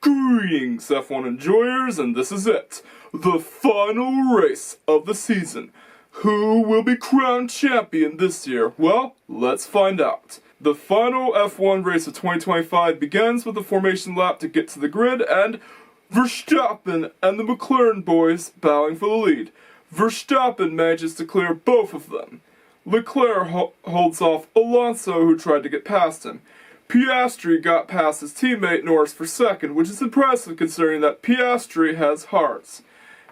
Greetings, F1 enjoyers, and this is it. The final race of the season. Who will be crowned champion this year? Well, let's find out. The final F1 race of 2025 begins with the formation lap to get to the grid, and Verstappen and the McLaren boys bowing for the lead. Verstappen manages to clear both of them. Leclerc holds off Alonso, who tried to get past him. Piastri got past his teammate Norris for second, which is impressive considering that Piastri has hearts.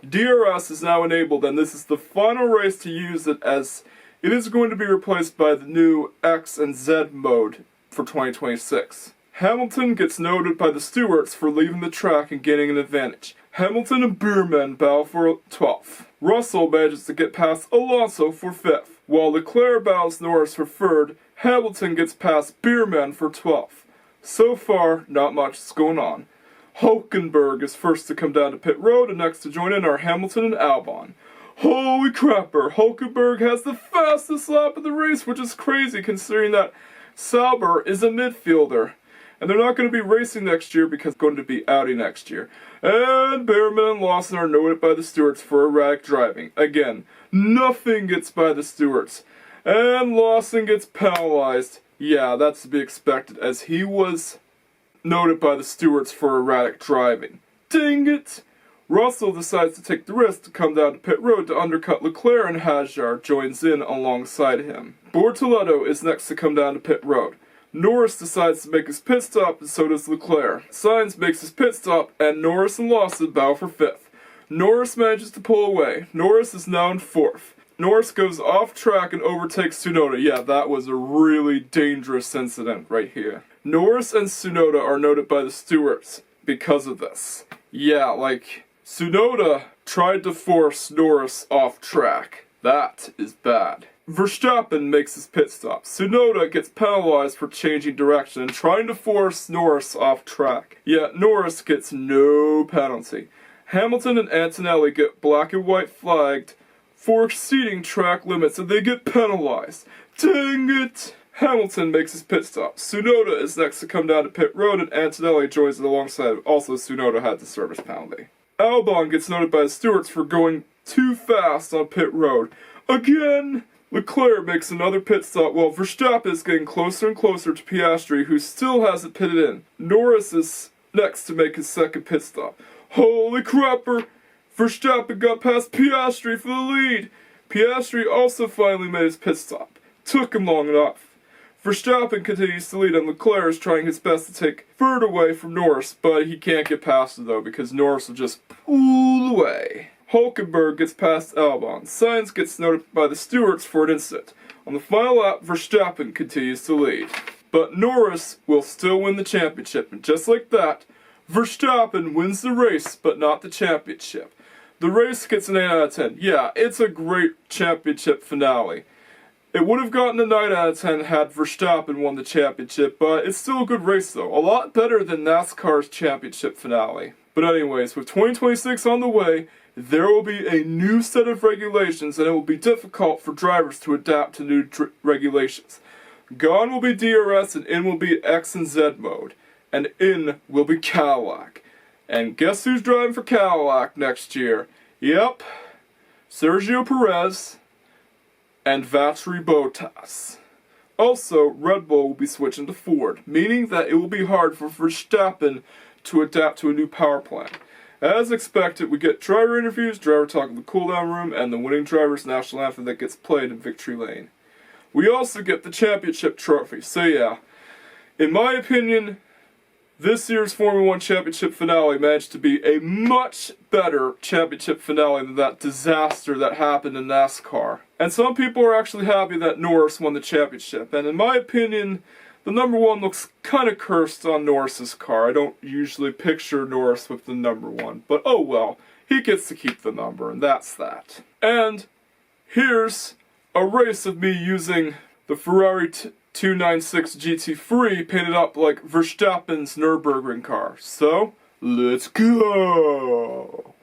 DRS is now enabled, and this is the final race to use it, as it is going to be replaced by the new X and Z mode for 2026. Hamilton gets noted by the stewards for leaving the track and gaining an advantage. Hamilton and Bierman bow for 12th. Russell manages to get past Alonso for 5th. While Leclerc bows Norris for 3rd, Hamilton gets past Bierman for 12th. So far, not much is going on. Hulkenberg is first to come down to pit road, and next to join in are Hamilton and Albon. Holy crapper, Hulkenberg has the fastest lap of the race, which is crazy considering that Sauber is a midfielder. And they're not going to be racing next year because they're going to be Audi next year. And Behrman and Lawson are noted by the stewards for erratic driving. Again, nothing gets by the stewards. And Lawson gets penalized. Yeah, that's to be expected, as he was noted by the stewards for erratic driving. Dang it! Russell decides to take the risk to come down to pit road to undercut Leclerc, and Hajar joins in alongside him. Bortoleto is next to come down to pit road. Norris decides to make his pit stop, and so does Leclerc. Sainz makes his pit stop, and Norris and Lawson bow for 5th. Norris manages to pull away. Norris is now in 4th. Norris goes off track and overtakes Tsunoda. Yeah, that was a really dangerous incident right here. Norris and Tsunoda are noted by the stewards because of this. Yeah, like, Tsunoda tried to force Norris off track. That is bad. Verstappen makes his pit stop. Tsunoda gets penalized for changing direction and trying to force Norris off track. Yet Norris gets no penalty. Hamilton and Antonelli get black and white flagged for exceeding track limits, and they get penalized. Dang it! Hamilton makes his pit stop. Tsunoda is next to come down to pit road, and Antonelli joins it alongside. Also, Tsunoda had the service penalty. Albon gets noted by the stewards for going too fast on pit road. Again! Leclerc makes another pit stop while Verstappen is getting closer and closer to Piastri, who still hasn't pitted in. Norris is next to make his second pit stop. Holy crapper! Verstappen got past Piastri for the lead. Piastri also finally made his pit stop. Took him long enough. Verstappen continues to lead, and Leclerc is trying his best to take third away from Norris, but he can't get past him though because Norris will just pull away. Hulkenberg gets past Albon. Sainz gets noted by the stewards for an incident. On the final lap, Verstappen continues to lead. But Norris will still win the championship, and just like that, Verstappen wins the race, but not the championship. The race gets an 8 out of 10. Yeah, it's a great championship finale. It would have gotten a 9 out of 10 had Verstappen won the championship, but it's still a good race though. A lot better than NASCAR's championship finale. But anyways, with 2026 on the way, there will be a new set of regulations, and it will be difficult for drivers to adapt to new regulations. Gone will be DRS, and in will be X and Z mode. And in will be Cadillac. And guess who's driving for Cadillac next year? Yep, Sergio Perez and Valtteri Bottas. Also, Red Bull will be switching to Ford, meaning that it will be hard for Verstappen to adapt to a new power plant. As expected, we get driver interviews, driver talk in the cooldown room, and the winning driver's national anthem that gets played in victory lane. We also get the championship trophy, so yeah, in my opinion, this year's Formula 1 championship finale managed to be a much better championship finale than that disaster that happened in NASCAR. And some people are actually happy that Norris won the championship, and in my opinion, the number 1 looks kind of cursed on Norris's car. I don't usually picture Norris with the number 1, but oh well, he gets to keep the number, and that's that. And here's a race of me using the Ferrari 296 GT3 painted up like Verstappen's Nürburgring car. So, let's go!